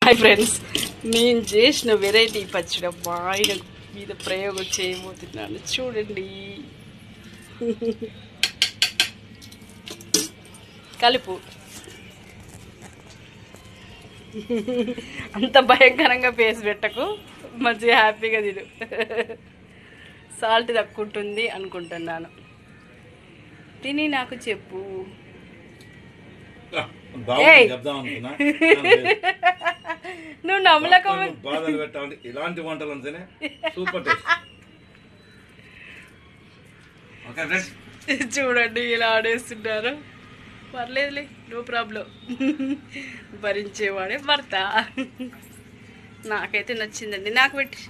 Hi friends, నేను చేసిన variety పచ్చడి మా ఆయన మీద ప్రయోగం చేయబోతున్నాను. చూడండి, కలుపు. అంత భయంకరంగా పేసి పెట్టకు, మంచిగా హ్యాపీగా తిను. సాల్ట్ తక్కువ ఉంటుంది అనుకుంటున్నాను. తిని నాకు చెప్పు. నువ్వు నమ్మలేక బాధలు పెట్టాలి. ఇలాంటి వంటలు అంటేనే సూపర్ టేస్ట్. చూడండి ఇలా ఆడేస్తున్నారు. పర్లేదులే, నో ప్రాబ్లం. భరించేవాడే భర్త. నాకైతే నచ్చిందండి. నాకు పెట్టి